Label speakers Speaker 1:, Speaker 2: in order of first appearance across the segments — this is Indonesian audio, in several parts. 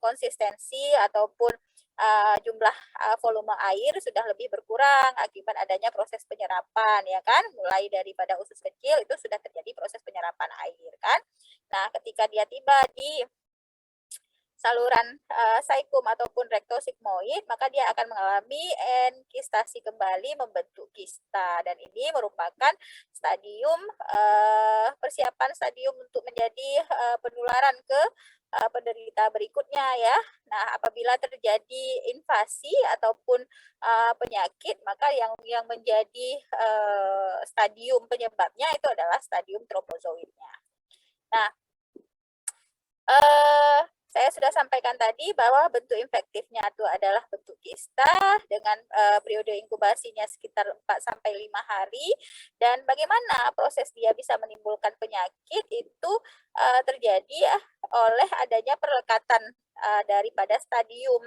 Speaker 1: konsistensi ataupun jumlah volume air sudah lebih berkurang akibat adanya proses penyerapan, ya kan? Mulai daripada usus kecil itu sudah terjadi proses penyerapan air, kan? Nah, ketika dia tiba di saluran saikum ataupun rektosigmoid, maka dia akan mengalami enkistasi kembali, membentuk kista, dan ini merupakan stadium persiapan stadium untuk menjadi penularan ke penderita berikutnya, ya. Nah, apabila terjadi invasi ataupun penyakit, maka yang menjadi stadium penyebabnya itu adalah stadium tropozoitnya. Nah, saya sudah sampaikan tadi bahwa bentuk infektifnya itu adalah bentuk kista dengan periode inkubasinya sekitar 4-5 hari, dan bagaimana proses dia bisa menimbulkan penyakit itu terjadi ya oleh adanya perlekatan daripada stadium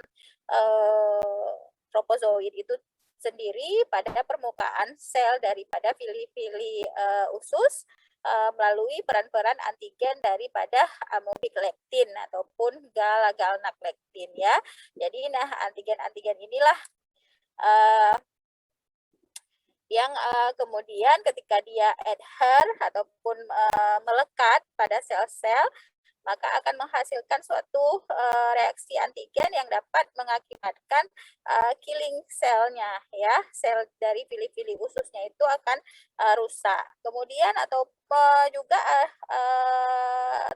Speaker 1: tropozoit itu sendiri pada permukaan sel daripada fili-fili usus melalui peran-peran antigen daripada amobik lektin ataupun galak-galnak lektin, ya. Jadi antigen-antigen inilah yang kemudian ketika dia adhere ataupun melekat pada sel-sel, maka akan menghasilkan suatu reaksi antigen yang dapat mengakibatkan killing selnya, ya, sel dari fili-fili ususnya itu akan rusak. Kemudian atau juga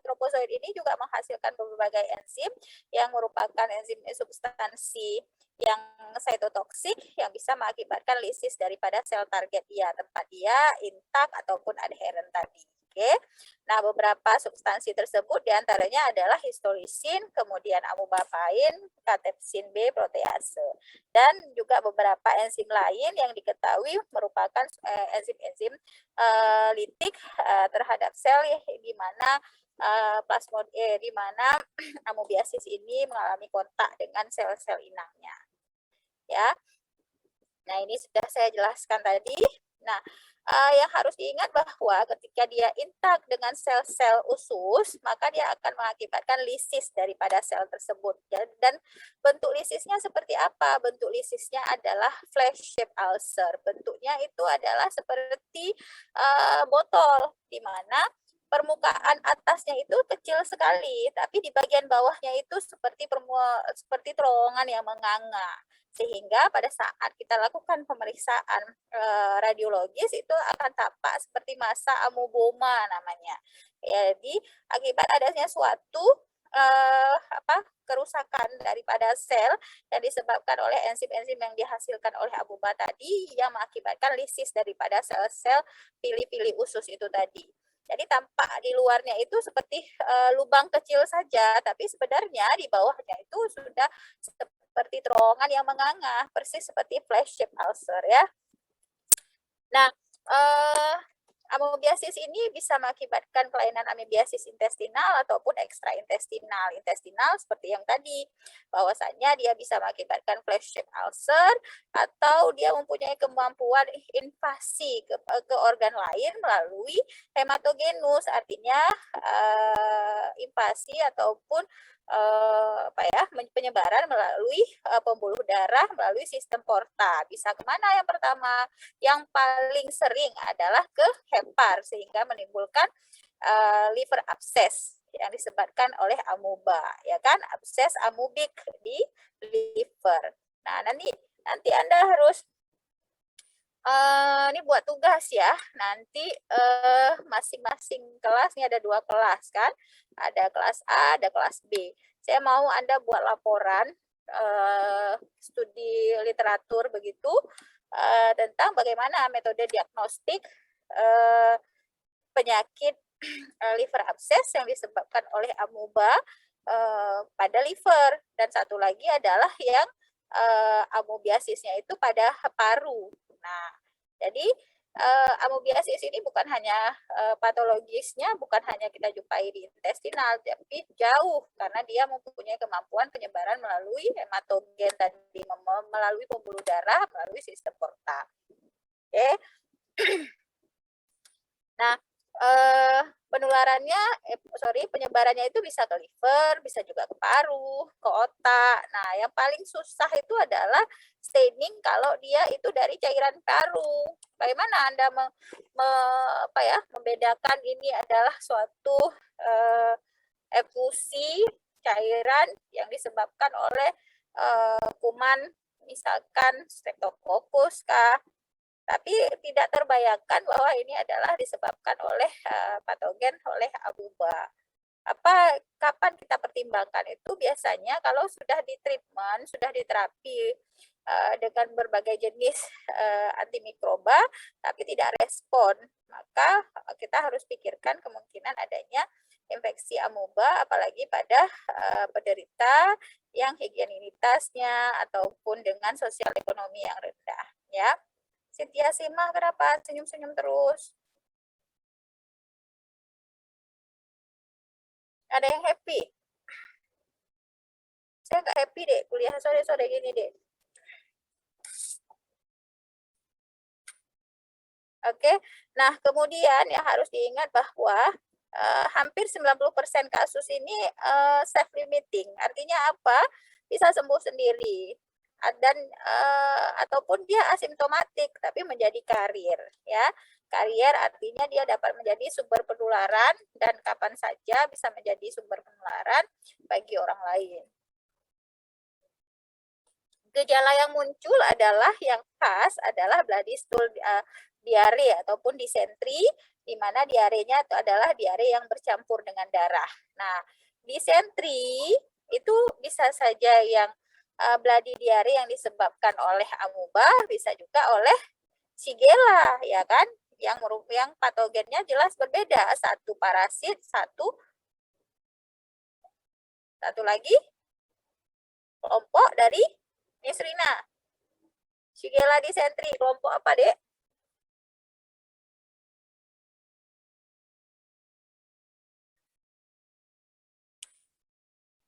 Speaker 1: tropozoid ini juga menghasilkan berbagai enzim yang merupakan enzim substansi yang cytotoksik yang bisa mengakibatkan lisis daripada sel target dia, tempat dia intak ataupun adherent tadi. Oke. Nah, beberapa substansi tersebut diantaranya adalah histolisin, kemudian amobapain, katepsin B protease, dan juga beberapa enzim lain yang diketahui merupakan enzim-enzim litik terhadap sel, di mana di mana amobiasis ini mengalami kontak dengan sel-sel inangnya, ya. Nah, ini sudah saya jelaskan tadi. Nah, yang harus diingat bahwa ketika dia intak dengan sel-sel usus, maka dia akan mengakibatkan lisis daripada sel tersebut. Dan bentuk lisisnya seperti apa? Bentuk lisisnya adalah flash shape ulcer. Bentuknya itu adalah seperti botol, di mana permukaan atasnya itu kecil sekali, tapi di bagian bawahnya itu seperti terowongan yang menganga. Sehingga pada saat kita lakukan pemeriksaan radiologis itu akan tampak seperti massa amoboma namanya. Jadi akibat adanya suatu kerusakan daripada sel yang disebabkan oleh enzim-enzim yang dihasilkan oleh amoeba tadi, yang mengakibatkan lisis daripada sel-sel pili-pili usus itu tadi. Jadi tampak di luarnya itu seperti lubang kecil saja, tapi sebenarnya di bawahnya itu sudah seperti terowongan yang menganga, persis seperti flash shape ulcer, ya. Nah, amobiasis ini bisa mengakibatkan kelainan amobiasis intestinal ataupun ekstraintestinal. Intestinal seperti yang tadi, bahwasanya dia bisa mengakibatkan flash shape ulcer atau dia mempunyai kemampuan invasi ke organ lain melalui hematogenus, artinya invasi ataupun penyebaran melalui pembuluh darah melalui sistem porta. Bisa kemana yang pertama? Yang paling sering adalah ke hepar, sehingga menimbulkan liver abscess yang disebabkan oleh amoeba, ya kan? Abses amobik di liver. Nah, nanti Anda harus ini buat tugas, ya. Nanti masing-masing kelas, ini ada 2 kelas, kan? Ada kelas A, ada kelas B. Saya mau Anda buat laporan studi literatur begitu tentang bagaimana metode diagnostik penyakit liver abscess yang disebabkan oleh amoeba pada liver, dan satu lagi adalah yang amobiasisnya itu pada paru. Nah, jadi amobiasis ini bukan hanya patologisnya, bukan hanya kita jumpai di intestinal, tapi jauh, karena dia mempunyai kemampuan penyebaran melalui hematogen tadi, melalui pembuluh darah, melalui sistem porta. Oke. Nah, penularannya penyebarannya itu bisa ke liver, bisa juga ke paru, ke otak. Nah, yang paling susah itu adalah staining kalau dia itu dari cairan paru. Bagaimana Anda membedakan ini adalah suatu efusi cairan yang disebabkan oleh kuman, misalkan streptococcus kah, tapi tidak terbayangkan bahwa ini adalah disebabkan oleh patogen oleh amuba. Kapan kita pertimbangkan itu biasanya kalau sudah di treatment, sudah diterapi dengan berbagai jenis antimikroba tapi tidak respon, maka kita harus pikirkan kemungkinan adanya infeksi amuba apalagi pada penderita yang higienitasnya ataupun dengan sosial ekonomi yang rendah, ya. Cynthia Sima, kenapa senyum-senyum terus? Ada yang happy? Saya nggak happy deh, kuliah sore-sore gini deh. Oke, nah kemudian yang harus diingat bahwa hampir 90% kasus ini self-limiting. Artinya apa? Bisa sembuh sendiri. Dan ataupun dia asimptomatik tapi menjadi karier, ya. Karier artinya dia dapat menjadi sumber penularan dan kapan saja bisa menjadi sumber penularan bagi orang lain. Gejala yang muncul adalah yang khas adalah bloody stool diare ataupun disentri, di mana diarenya itu adalah diare yang bercampur dengan darah. Nah, disentri itu bisa saja yang bloody diare yang disebabkan oleh amuba, bisa juga oleh Shigella, ya kan? Yang patogennya jelas berbeda, satu parasit, satu lagi kelompok dari Nisrina. Shigella dysentery, kelompok apa, Dek?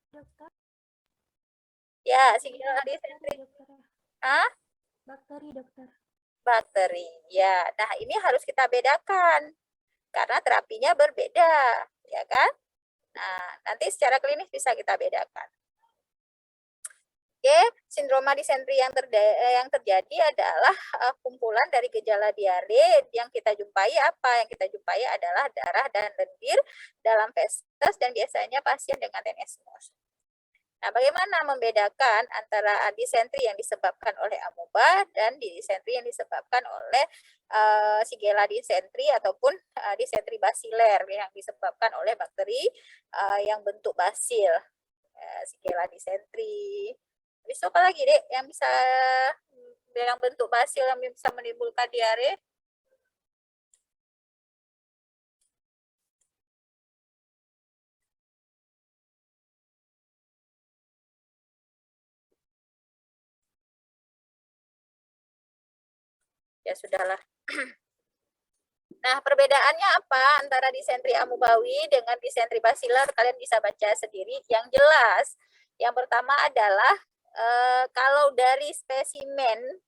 Speaker 2: Dokter.
Speaker 1: Ya, Shigella dysentery. Hah?
Speaker 2: Bakteri, dokter.
Speaker 1: Bakteri. Ya, nah ini harus kita bedakan karena terapinya berbeda, ya kan? Nah, nanti secara klinis bisa kita bedakan. Oke, sindroma disentri yang terjadi adalah kumpulan dari gejala diare yang kita jumpai apa? Yang kita jumpai adalah darah dan lendir dalam feses dan biasanya pasien dengan tenesmus. Nah, bagaimana membedakan antara disentri yang disebabkan oleh amuba dan disentri yang disebabkan oleh Shigella dysentery ataupun disentri basiler yang disebabkan oleh bakteri yang bentuk basil, Shigella dysentery. Habis apa lagi, Dek, yang bentuk basil yang bisa menimbulkan diare? Ya sudahlah. Nah, perbedaannya apa antara disentri amubawi dengan disentri basilar? Kalian bisa baca sendiri. Yang jelas, yang pertama adalah kalau dari spesimen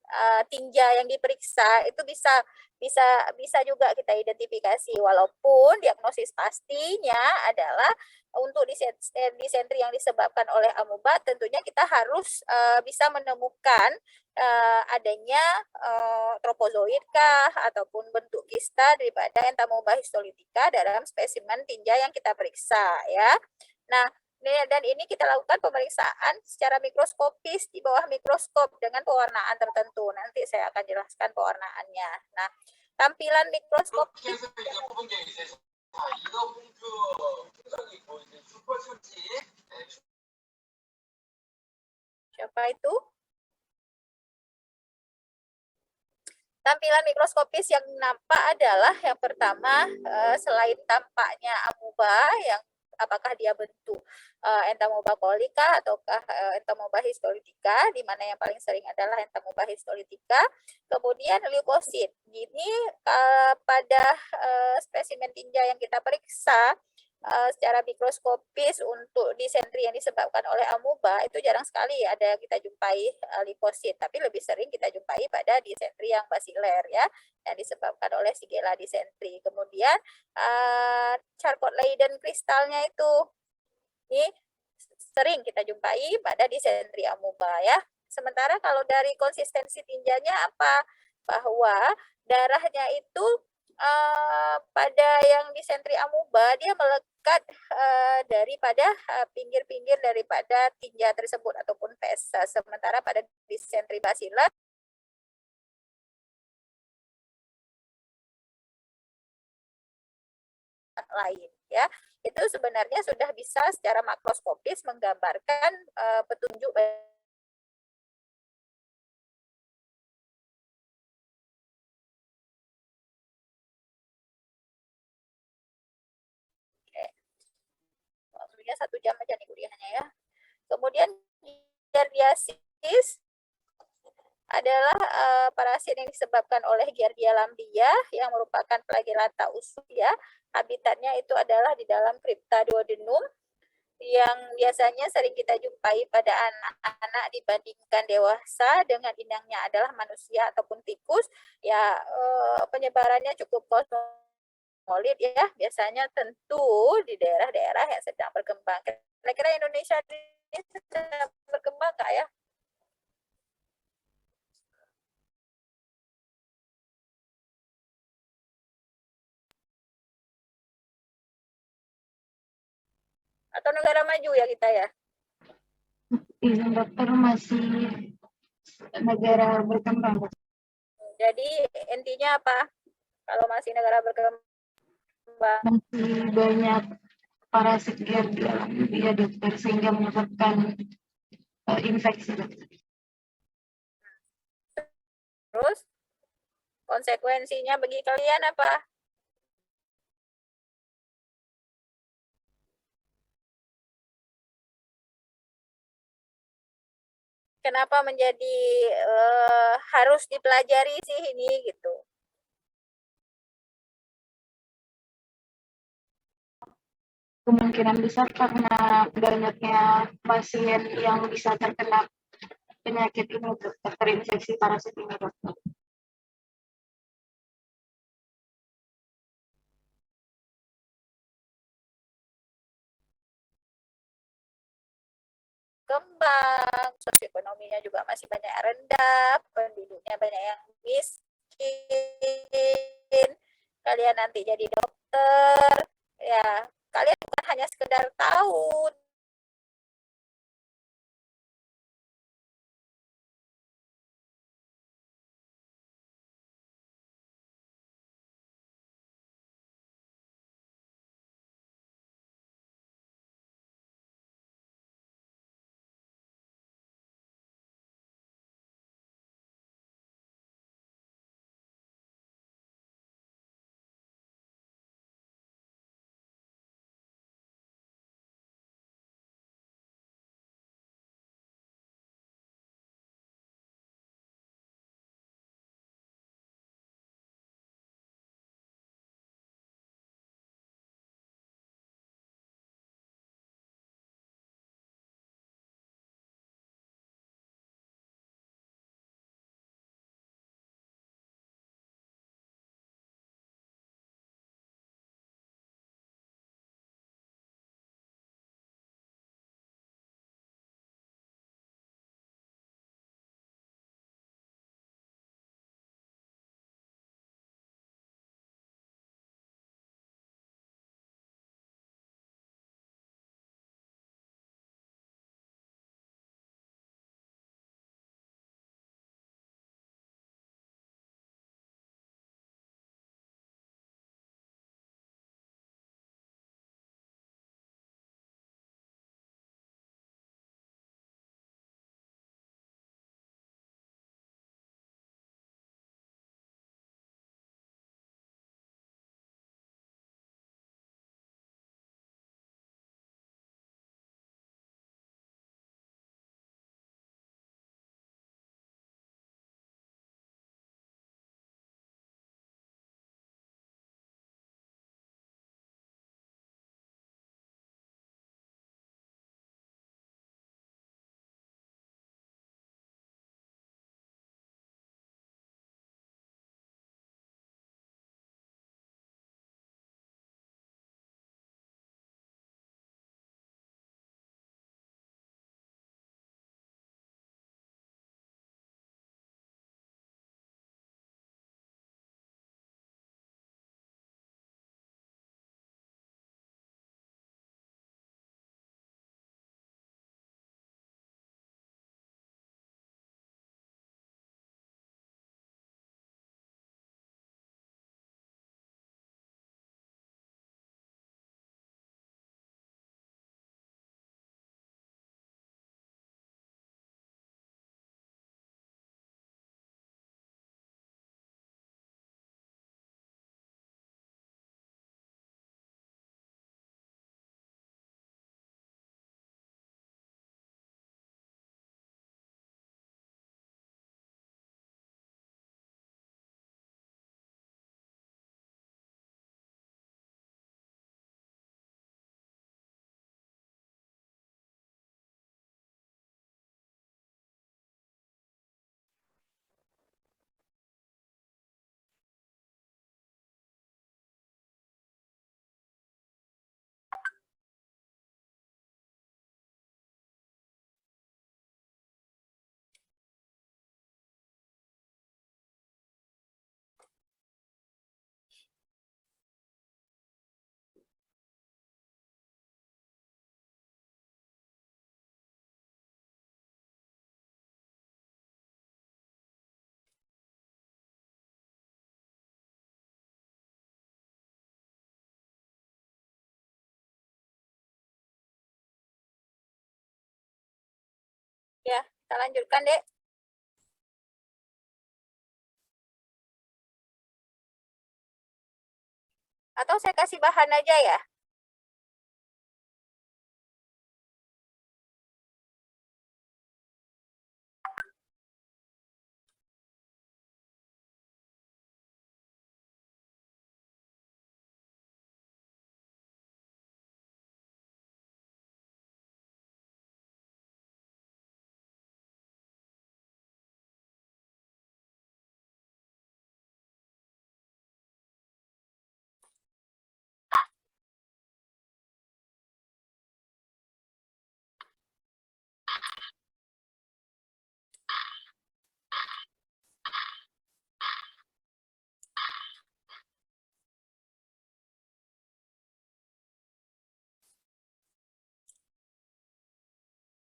Speaker 1: tinja yang diperiksa itu bisa juga kita identifikasi, walaupun diagnosis pastinya adalah untuk disentri yang disebabkan oleh amuba tentunya kita harus bisa menemukan adanya tropozoid kah ataupun bentuk kista daripada Entamoeba histolytica dalam spesimen tinja yang kita periksa, ya. Nah, dan ini kita lakukan pemeriksaan secara mikroskopis di bawah mikroskop dengan pewarnaan tertentu. Nanti saya akan jelaskan pewarnaannya. Nah, tampilan mikroskopis. Siapa itu? Tampilan mikroskopis yang nampak adalah yang pertama, selain tampaknya amuba yang apakah dia bentuk Entamoeba colica ataukah Entamoeba histolytica, di mana yang paling sering adalah Entamoeba histolytica. Kemudian leukosit. Ini pada spesimen tinja yang kita periksa secara mikroskopis untuk disentri yang disebabkan oleh amuba itu jarang sekali ada kita jumpai liposit, tapi lebih sering kita jumpai pada disentri yang basiler ya, yang disebabkan oleh Shigella dysentery. Kemudian charcot Leyden kristalnya itu ini sering kita jumpai pada disentri amuba ya. Sementara kalau dari konsistensi tinjanya apa? Bahwa darahnya itu pada yang disentri amuba dia melekat daripada pinggir-pinggir daripada tinja tersebut ataupun feses. Sementara pada disentri basiler lain ya, itu sebenarnya sudah bisa secara makroskopis menggambarkan petunjuk waktunya 1 jam aja nih kuliahnya ya. Kemudian giardiasis adalah parasit yang disebabkan oleh Giardia lamblia yang merupakan flagellata usus ya. Habitatnya itu adalah di dalam kripta duodenum yang biasanya sering kita jumpai pada anak-anak dibandingkan dewasa dengan inangnya adalah manusia ataupun tikus ya. Penyebarannya cukup kosmopolit ya, biasanya tentu di daerah-daerah yang sedang berkembang. Kira-kira Indonesia ini sedang berkembang nggak ya? Atau negara maju ya kita ya?
Speaker 2: Izin dokter masih negara berkembang.
Speaker 1: Jadi intinya apa? Kalau masih negara berkembang,
Speaker 2: Masih banyak parasit Giardia lamblia dokter sehingga menyebabkan infeksi dokter.
Speaker 1: terus konsekuensinya bagi kalian apa? Kenapa menjadi harus dipelajari sih ini gitu?
Speaker 2: Kemungkinan besar karena banyaknya pasien yang bisa terkena penyakit ini dokter, terinfeksi parasit ini dokter.
Speaker 1: Kembang, sosioekonominya juga masih banyak yang rendah, penduduknya banyak yang miskin, kalian nanti jadi dokter, ya kalian bukan hanya sekedar tahu Ya, kita lanjutkan, Dek. Atau saya kasih bahan aja ya?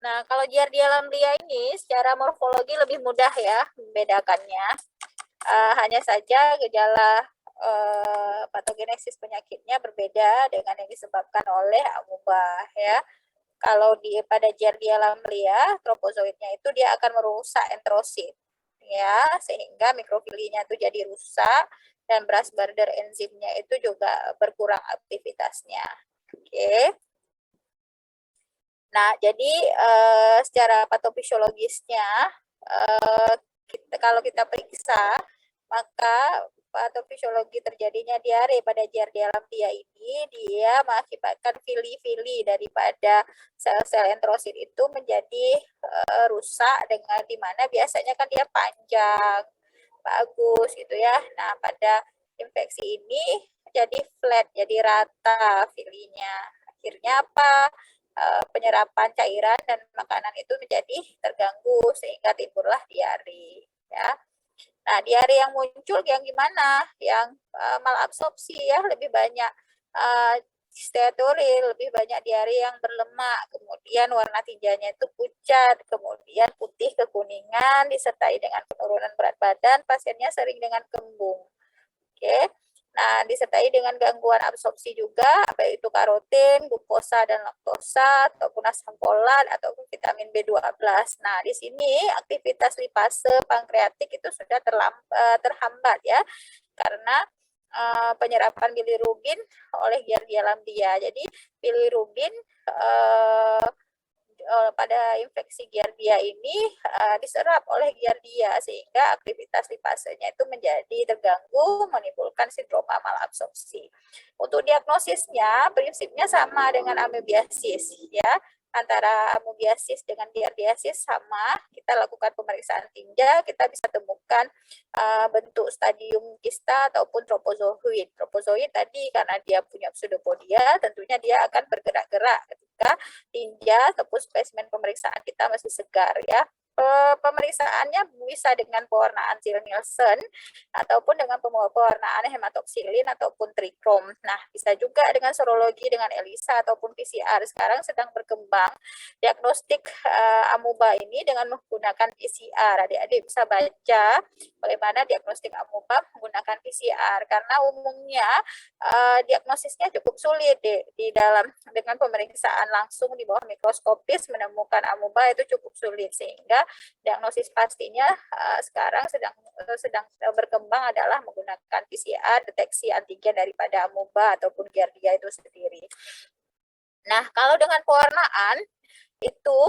Speaker 1: Nah, kalau Giardia lamblia ini secara morfologi lebih mudah ya membedakannya. Hanya saja gejala patogenesis penyakitnya berbeda dengan yang disebabkan oleh amuba ya. Kalau pada Giardia lamblia, tropozoitnya itu dia akan merusak enterosit ya, sehingga mikrofilinya itu jadi rusak dan Brush border enzimnya itu juga berkurang aktivitasnya. Oke. Nah, jadi secara patofisiologisnya kalau kita periksa, maka patofisiologi terjadinya diare pada Giardia lamblia ini dia mengakibatkan fili-fili daripada sel-sel enterosit itu menjadi rusak dengan dimana biasanya kan dia panjang, bagus gitu ya. Nah, pada infeksi ini jadi flat, jadi rata filinya. Akhirnya apa? Penyerapan cairan dan makanan itu menjadi terganggu sehingga timbullah diare ya. Nah, diare yang muncul yang gimana? Yang malabsorpsi ya, lebih banyak steatoril, lebih banyak diare yang berlemak, kemudian warna tinjanya itu pucat, kemudian putih kekuningan disertai dengan penurunan berat badan, pasiennya sering dengan kembung. Oke. Nah, disertai dengan gangguan absorpsi juga, baik itu karotin, glukosa dan laktosa, ataupun asam folat, ataupun vitamin B12. Nah, di sini aktivitas lipase pankreatik itu sudah terhambat ya, karena penyerapan bilirubin oleh Giardia lamblia. Jadi bilirubin pada infeksi Giardia ini diserap oleh Giardia sehingga aktivitas lipasenya itu menjadi terganggu menimbulkan sindroma malabsorpsi. Untuk diagnosisnya prinsipnya sama dengan amoebiasis ya. Antara amoebiasis dengan giardiasis sama, kita lakukan pemeriksaan tinja, kita bisa temukan bentuk stadium kista ataupun tropozoid. Tropozoid tadi karena dia punya pseudopodia, tentunya dia akan bergerak-gerak ketika tinja ataupun spesimen pemeriksaan kita masih segar ya. Pemeriksaannya bisa dengan pewarnaan Ziehl-Neelsen ataupun dengan pewarnaan hematoksilin ataupun trikrom. Nah, bisa juga dengan serologi dengan ELISA ataupun PCR. Sekarang sedang berkembang diagnostik amuba ini dengan menggunakan PCR. Adik-adik bisa baca bagaimana diagnostik amuba menggunakan PCR karena umumnya diagnosisnya cukup sulit di dalam dengan pemeriksaan langsung di bawah mikroskopis menemukan amuba itu cukup sulit sehingga diagnosis pastinya sekarang sedang berkembang adalah menggunakan PCR deteksi antigen daripada amuba ataupun Giardia itu sendiri. Nah, kalau dengan pewarnaan itu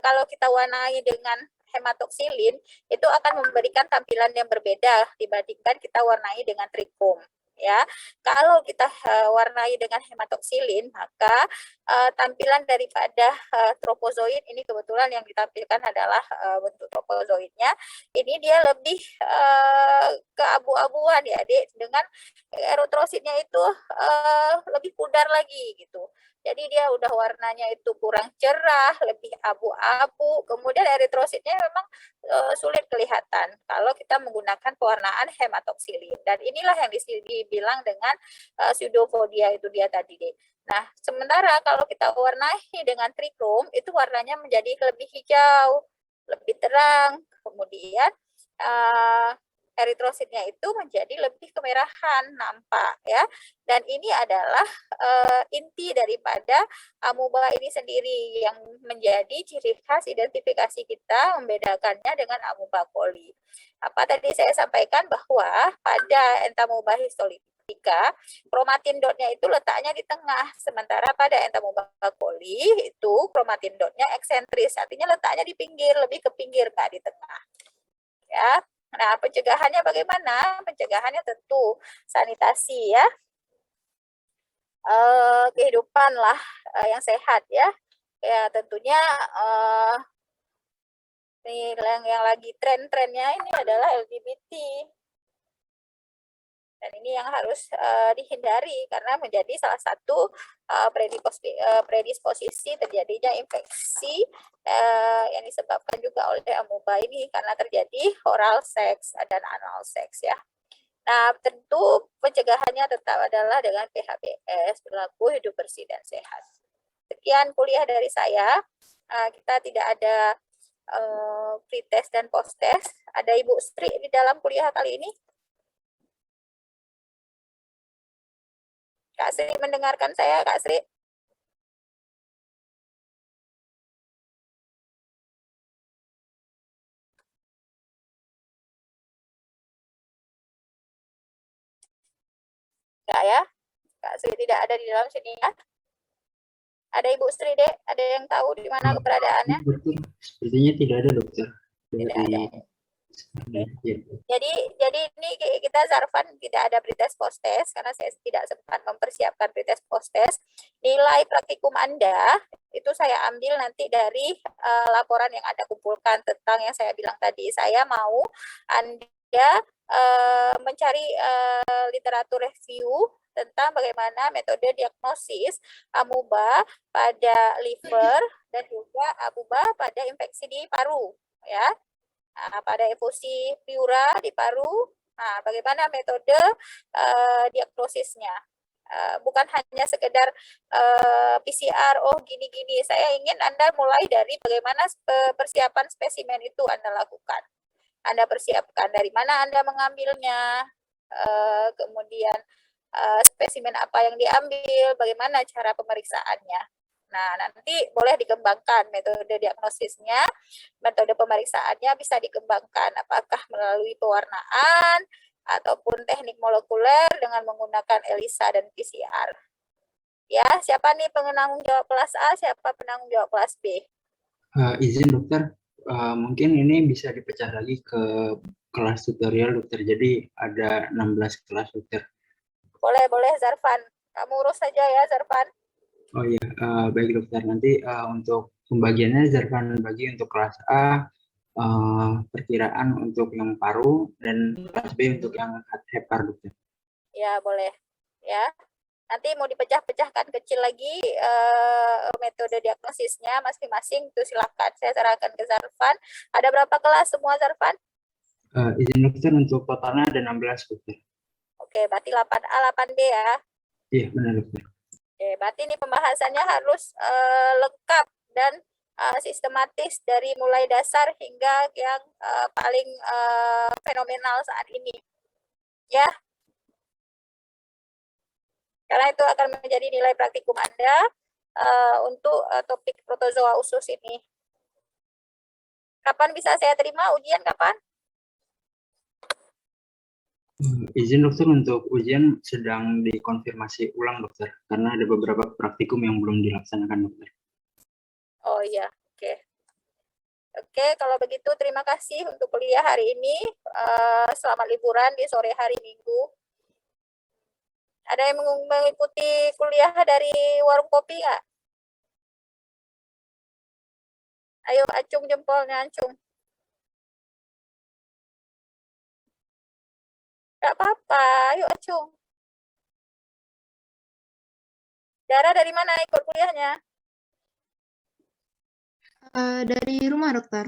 Speaker 1: kalau kita warnai dengan hematoksilin itu akan memberikan tampilan yang berbeda dibandingkan kita warnai dengan trikrom ya. Kalau kita warnai dengan hematoksilin maka tampilan daripada tropozoid ini kebetulan yang ditampilkan adalah bentuk tropozoidnya ini dia lebih keabu-abuan ya Dek, dengan eritrositnya itu lebih pudar lagi gitu. Jadi dia udah warnanya itu kurang cerah, lebih abu-abu. Kemudian eritrositnya memang sulit kelihatan kalau kita menggunakan pewarnaan hematoksilin. Dan inilah yang dibilang dengan pseudopodia itu dia tadi deh. Nah, sementara kalau kita warnai dengan trikrom itu warnanya menjadi lebih hijau, lebih terang. Kemudian eritrositnya itu menjadi lebih kemerahan nampak ya. Dan ini adalah inti daripada amuba ini sendiri yang menjadi ciri khas identifikasi kita membedakannya dengan amuba coli. Apa tadi saya sampaikan bahwa pada entamoeba histolytica kromatin dotnya itu letaknya di tengah, sementara pada entamoeba coli itu kromatin dotnya eksentris, artinya letaknya di pinggir, lebih ke pinggir nggak di tengah. Ya, nah pencegahannya bagaimana? Pencegahannya tentu sanitasi ya, kehidupan lah yang sehat ya. Ya tentunya ini yang lagi tren-trennya ini adalah LGBT. Dan ini yang harus dihindari karena menjadi salah satu predisposisi terjadinya infeksi yang disebabkan juga oleh amuba ini karena terjadi oral seks dan anal seks ya. Nah, tentu pencegahannya tetap adalah dengan PHBS, perilaku hidup bersih dan sehat. Sekian kuliah dari saya. Kita tidak ada pre-test dan post-test. Ada Ibu Sri di dalam kuliah kali ini? Kak Sri mendengarkan saya, Kak Sri? Enggak ya? Kak Sri tidak ada di dalam sini ya? Ada Ibu Sri, Dek? Ada yang tahu di mana keberadaannya?
Speaker 3: Dokter, sepertinya tidak ada, dokter.
Speaker 1: Tidak ada.
Speaker 3: Ya.
Speaker 1: Jadi ini kita Zarfan tidak ada pretest post test karena saya tidak sempat mempersiapkan pretest post test. Nilai praktikum Anda itu saya ambil nanti dari laporan yang Anda kumpulkan tentang yang saya bilang tadi. Saya mau Anda mencari literatur review tentang bagaimana metode diagnosis amuba pada liver dan juga amuba pada infeksi di paru ya. Pada efusi pleura di paru, bagaimana metode diagnosisnya. Bukan hanya sekedar PCR, oh gini-gini. Saya ingin Anda mulai dari bagaimana persiapan spesimen itu Anda lakukan. Anda persiapkan dari mana Anda mengambilnya, kemudian spesimen apa yang diambil, bagaimana cara pemeriksaannya. Nah, nanti boleh dikembangkan metode diagnosisnya, metode pemeriksaannya bisa dikembangkan apakah melalui pewarnaan ataupun teknik molekuler dengan menggunakan ELISA dan PCR. Ya, siapa nih penanggung jawab kelas A, siapa penanggung jawab kelas B?
Speaker 3: Izin dokter, mungkin ini bisa dipecah lagi ke kelas tutorial dokter, jadi ada 16 kelas dokter.
Speaker 1: Boleh Zarfan, kamu urus saja ya Zarfan.
Speaker 3: Oh iya, baik dokter. Nanti untuk pembagiannya Zarfan bagi untuk kelas A, perkiraan untuk yang paru, dan kelas B untuk yang hepar dokter.
Speaker 1: Ya, boleh. Ya, nanti mau dipecah-pecahkan kecil lagi metode diagnosisnya masing-masing itu silakan. Saya serahkan ke Zarfan. Ada berapa kelas semua Zarfan?
Speaker 3: Izin dokter, untuk totalnya ada 16 dokter.
Speaker 1: Oke, berarti 8A, 8B ya.
Speaker 3: Iya, benar dokter.
Speaker 1: Oke, berarti ini pembahasannya harus lengkap dan sistematis dari mulai dasar hingga yang paling fenomenal saat ini. Ya. Karena itu akan menjadi nilai praktikum Anda untuk topik protozoa usus ini. Kapan bisa saya terima ujian, kapan?
Speaker 3: Izin dokter, untuk ujian sedang dikonfirmasi ulang dokter, karena ada beberapa praktikum yang belum dilaksanakan dokter.
Speaker 1: Oh iya, oke. Oke, kalau begitu terima kasih untuk kuliah hari ini. Selamat liburan di sore hari Minggu. Ada yang mengikuti kuliah dari warung kopi nggak? Ayo acung jempolnya, acung. Nggak apa-apa, ayo acung. Dara dari mana ikut kuliahnya?
Speaker 2: Dari rumah dokter.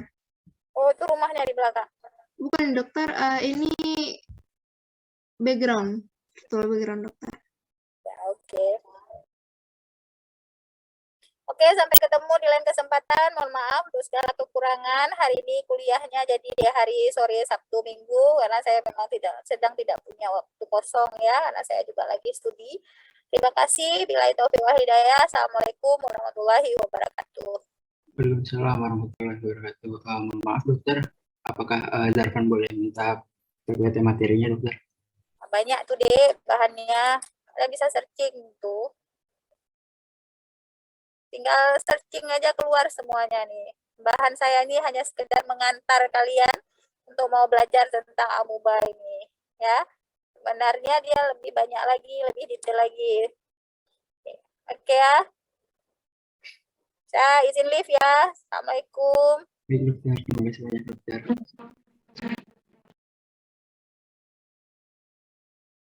Speaker 1: Oh, itu rumahnya di belakang.
Speaker 2: Bukan dokter, ini background, virtual background dokter.
Speaker 1: Ya, oke. Oke, Oke, sampai ketemu di lain kesempatan. Mohon maaf untuk segala kekurangan. Hari ini kuliahnya jadi di hari sore Sabtu Minggu karena saya memang sedang tidak punya waktu kosong ya, karena saya juga lagi studi. Terima kasih. Billahi taufiq wal hidayah. Assalamualaikum warahmatullahi wabarakatuh.
Speaker 3: Waalaikumsalam warahmatullahi wabarakatuh. Mohon maaf dokter, apakah Zarfan boleh minta terkait materinya dokter?
Speaker 1: Banyak tuh deh bahannya. Kalian bisa searching tuh. Tinggal searching aja keluar semuanya nih. Bahan saya ini hanya sekedar mengantar kalian untuk mau belajar tentang amuba ini. Ya, sebenarnya dia lebih banyak lagi, lebih detail lagi. Oke ya. Saya izin live ya. Assalamualaikum.
Speaker 3: Baik dokter, terima kasih banyak dokter.